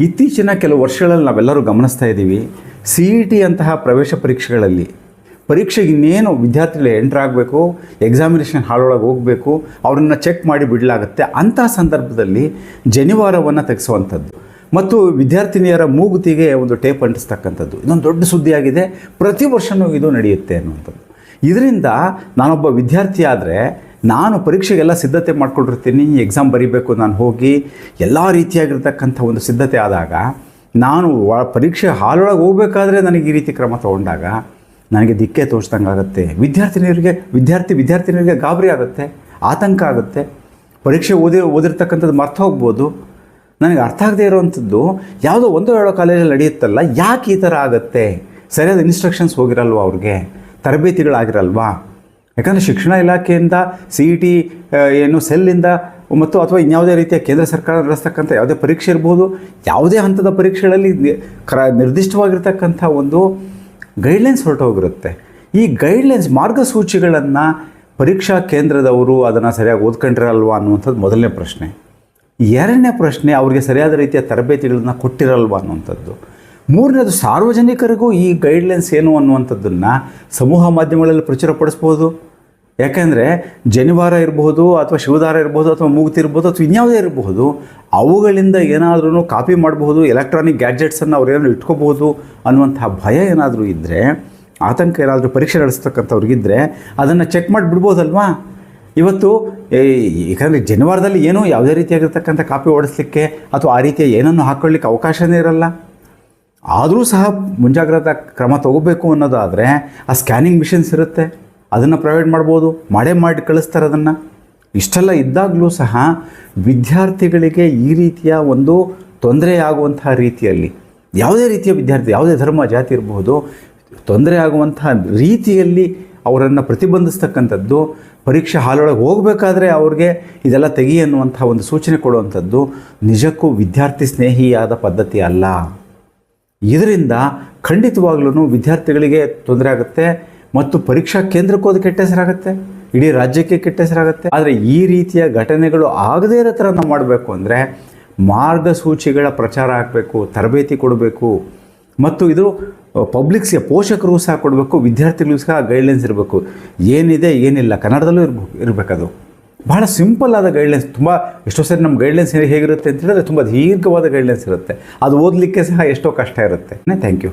ಇತ್ತೀಚಿನ ಕೆಲವು ವರ್ಷಗಳಲ್ಲಿ ನಾವೆಲ್ಲರೂ ಗಮನಿಸ್ತಾ ಇದ್ದೀವಿ, CET ಅಂತಹ ಪ್ರವೇಶ ಪರೀಕ್ಷೆಗಳಲ್ಲಿ ಪರೀಕ್ಷೆಗೆ ಇನ್ನೇನು ವಿದ್ಯಾರ್ಥಿಗಳು ಎಂಟ್ರ್ ಆಗಬೇಕು, ಎಕ್ಸಾಮಿನೇಷನ್ ಹಾಲೊಳಗೆ ಹೋಗಬೇಕು, ಅವ್ರನ್ನ ಚೆಕ್ ಮಾಡಿ ಬಿಡಲಾಗುತ್ತೆ. ಅಂತಹ ಸಂದರ್ಭದಲ್ಲಿ ಜನಿವಾರವನ್ನು ತೆಗೆಸುವಂಥದ್ದು ಮತ್ತು ವಿದ್ಯಾರ್ಥಿನಿಯರ ಮೂಗುತಿಗೆ ಒಂದು ಟೇಪ್ ಅಂಟಿಸ್ತಕ್ಕಂಥದ್ದು ಇದೊಂದು ದೊಡ್ಡ ಸುದ್ದಿಯಾಗಿದೆ. ಪ್ರತಿ ವರ್ಷವೂ ಇದು ನಡೆಯುತ್ತೆ ಅನ್ನುವಂಥದ್ದು. ಇದರಿಂದ ನಾನೊಬ್ಬ ವಿದ್ಯಾರ್ಥಿ ಆದರೆ ನಾನು ಪರೀಕ್ಷೆಗೆಲ್ಲ ಸಿದ್ಧತೆ ಮಾಡ್ಕೊಂಡಿರ್ತೀನಿ, ಎಕ್ಸಾಮ್ ಬರೀಬೇಕು, ನಾನು ಹೋಗಿ ಎಲ್ಲ ರೀತಿಯಾಗಿರ್ತಕ್ಕಂಥ ಒಂದು ಸಿದ್ಧತೆ ಆದಾಗ ನಾನು ಪರೀಕ್ಷೆ ಹಾಲೊಳಗೆ ಹೋಗಬೇಕಾದ್ರೆ ನನಗೆ ಈ ರೀತಿ ಕ್ರಮ ತೊಗೊಂಡಾಗ ನನಗೆ ದಿಕ್ಕೆ ತೋಚ್ದಂಗೆ ಆಗುತ್ತೆ. ವಿದ್ಯಾರ್ಥಿನಿಯರಿಗೆ ಗಾಬರಿ ಆಗುತ್ತೆ, ಆತಂಕ ಆಗುತ್ತೆ. ಪರೀಕ್ಷೆ ಓದಿರ್ತಕ್ಕಂಥದ್ದು ಮರ್ತು ಹೋಗ್ಬೋದು. ನನಗೆ ಅರ್ಥ ಆಗದೆ ಇರೋವಂಥದ್ದು ಯಾವುದೋ ಒಂದೋ ಎರಡೋ ಕಾಲೇಜಲ್ಲಿ ನಡೆಯುತ್ತಲ್ಲ, ಯಾಕೆ ಈ ಥರ ಆಗುತ್ತೆ? ಸರಿಯಾದ ಇನ್ಸ್ಟ್ರಕ್ಷನ್ಸ್ ಹೋಗಿರಲ್ವ, ಅವ್ರಿಗೆ ತರಬೇತಿಗಳಾಗಿರಲ್ವಾ? ಯಾಕಂದರೆ ಶಿಕ್ಷಣ ಇಲಾಖೆಯಿಂದ CET ಸೆಲ್ಲಿಂದ ಮತ್ತು ಅಥವಾ ಇನ್ಯಾವುದೇ ರೀತಿಯ ಕೇಂದ್ರ ಸರ್ಕಾರ ನಡೆಸ್ತಕ್ಕಂಥ ಯಾವುದೇ ಪರೀಕ್ಷೆ ಇರ್ಬೋದು, ಯಾವುದೇ ಹಂತದ ಪರೀಕ್ಷೆಗಳಲ್ಲಿ ನಿರ್ದಿಷ್ಟವಾಗಿರ್ತಕ್ಕಂಥ ಒಂದು ಗೈಡ್ಲೈನ್ಸ್ ಹೊರಟೋಗಿರುತ್ತೆ. ಈ ಗೈಡ್ಲೈನ್ಸ್ ಮಾರ್ಗಸೂಚಿಗಳನ್ನು ಪರೀಕ್ಷಾ ಕೇಂದ್ರದವರು ಅದನ್ನು ಸರಿಯಾಗಿ ಓದ್ಕೊಂಡಿರಲ್ವಾ ಅನ್ನುವಂಥದ್ದು ಮೊದಲನೇ ಪ್ರಶ್ನೆ. ಎರಡನೇ ಪ್ರಶ್ನೆ, ಅವರಿಗೆ ಸರಿಯಾದ ರೀತಿಯ ತರಬೇತಿಗಳನ್ನು ಕೊಟ್ಟಿರಲ್ವಾ ಅನ್ನುವಂಥದ್ದು. ಮೂರನೇದು, ಸಾರ್ವಜನಿಕರಿಗೂ ಈ ಗೈಡ್ಲೈನ್ಸ್ ಏನು ಅನ್ನುವಂಥದ್ದನ್ನು ಸಮೂಹ ಮಾಧ್ಯಮಗಳಲ್ಲಿ ಪ್ರಚುರಪಡಿಸ್ಬೋದು. ಯಾಕೆಂದರೆ ಜನಿವಾರ ಇರಬಹುದು ಅಥವಾ ಶಿವದಾರ ಇರ್ಬೋದು ಅಥವಾ ಮೂಗುತಿ ಇರ್ಬೋದು ಅಥವಾ ಇನ್ಯಾವುದೇ ಇರಬಹುದು, ಅವುಗಳಿಂದ ಏನಾದ್ರೂ ಕಾಪಿ ಮಾಡಬಹುದು, ಎಲೆಕ್ಟ್ರಾನಿಕ್ ಗ್ಯಾಡ್ಜೆಟ್ಸನ್ನು ಅವ್ರು ಏನಾದರೂ ಇಟ್ಕೋಬಹುದು ಅನ್ನುವಂತಹ ಭಯ ಏನಾದರೂ ಇದ್ದರೆ, ಆತಂಕ ಏನಾದರೂ ಪರೀಕ್ಷೆ ನಡೆಸ್ತಕ್ಕಂಥವ್ರಿಗಿದ್ದರೆ ಅದನ್ನು ಚೆಕ್ ಮಾಡಿ ಬಿಡ್ಬೋದಲ್ವಾ? ಇವತ್ತು ಯಾಕಂದರೆ ಜನಿವಾರದಲ್ಲಿ ಏನೂ ಯಾವುದೇ ರೀತಿಯಾಗಿರ್ತಕ್ಕಂಥ ಕಾಪಿ ಓಡಿಸ್ಲಿಕ್ಕೆ ಅಥವಾ ಆ ರೀತಿಯ ಏನನ್ನು ಹಾಕ್ಕೊಳ್ಳಿಕ್ಕೆ ಅವಕಾಶವೇ ಇರಲ್ಲ. ಆದರೂ ಸಹ ಮುಂಜಾಗ್ರತಾ ಕ್ರಮ ತಗೋಬೇಕು ಅನ್ನೋದಾದರೆ ಆ ಸ್ಕ್ಯಾನಿಂಗ್ ಮಿಷನ್ಸ್ ಇರುತ್ತೆ, ಅದನ್ನು ಪ್ರೊವೈಡ್ ಮಾಡ್ಬೋದು, ಮಾಡಿ ಕಳಿಸ್ತಾರೆ ಅದನ್ನು. ಇಷ್ಟೆಲ್ಲ ಇದ್ದಾಗಲೂ ಸಹ ವಿದ್ಯಾರ್ಥಿಗಳಿಗೆ ಈ ರೀತಿಯ ಒಂದು ತೊಂದರೆ ಆಗುವಂತಹ ರೀತಿಯಲ್ಲಿ, ಯಾವುದೇ ರೀತಿಯ ವಿದ್ಯಾರ್ಥಿ, ಯಾವುದೇ ಧರ್ಮ ಜಾತಿ ಇರಬಹುದು, ತೊಂದರೆ ಆಗುವಂತಹ ರೀತಿಯಲ್ಲಿ ಅವರನ್ನು ಪ್ರತಿಬಂಧಿಸ್ತಕ್ಕಂಥದ್ದು, ಪರೀಕ್ಷೆ ಹಾಲೊಳಗೆ ಹೋಗಬೇಕಾದ್ರೆ ಅವ್ರಿಗೆ ಇದೆಲ್ಲ ತೆಗಿ ಅನ್ನುವಂಥ ಒಂದು ಸೂಚನೆ ಕೊಡುವಂಥದ್ದು ನಿಜಕ್ಕೂ ವಿದ್ಯಾರ್ಥಿ ಸ್ನೇಹಿಯಾದ ಪದ್ಧತಿ ಅಲ್ಲ. ಇದರಿಂದ ಖಂಡಿತವಾಗ್ಲೂ ವಿದ್ಯಾರ್ಥಿಗಳಿಗೆ ತೊಂದರೆ ಆಗುತ್ತೆ ಮತ್ತು ಪರೀಕ್ಷಾ ಕೇಂದ್ರಕ್ಕೂ ಅದು ಕೆಟ್ಟ ಹೆಸರಾಗುತ್ತೆ, ಇಡೀ ರಾಜ್ಯಕ್ಕೆ ಕೆಟ್ಟ ಹೆಸರಾಗುತ್ತೆ. ಆದರೆ ಈ ರೀತಿಯ ಘಟನೆಗಳು ಆಗದೇ ಇರೋ ಥರ ನಾವು ಮಾಡಬೇಕು ಅಂದರೆ ಮಾರ್ಗಸೂಚಿಗಳ ಪ್ರಚಾರ ಆಗಬೇಕು, ತರಬೇತಿ ಕೊಡಬೇಕು ಮತ್ತು ಇದು ಪಬ್ಲಿಕ್ಸ್ಗೆ, ಪೋಷಕರು ಸಹ ಕೊಡಬೇಕು, ವಿದ್ಯಾರ್ಥಿಗಳಿಗೂ ಸಹ ಗೈಡ್ಲೈನ್ಸ್ ಇರಬೇಕು. ಏನಿದೆ ಏನಿಲ್ಲ ಕನ್ನಡದಲ್ಲೂ ಇರಬೇಕದು. ಬಹಳ ಸಿಂಪಲ್ ಆದ ಗೈಡ್ಲೈನ್ಸ್. ತುಂಬ ಎಷ್ಟೋ ಸರಿ ನಮ್ಮ ಗೈಡ್ಲೈನ್ಸ್ ಹೇಗಿರುತ್ತೆ ಅಂತ ಹೇಳಿದ್ರೆ ತುಂಬ ದೀರ್ಘವಾದ ಗೈಡ್ಲೈನ್ಸ್ ಇರುತ್ತೆ, ಅದು ಓದಲಿಕ್ಕೆ ಸಹ ಎಷ್ಟೋ ಕಷ್ಟ ಇರುತ್ತೆ. Thank you.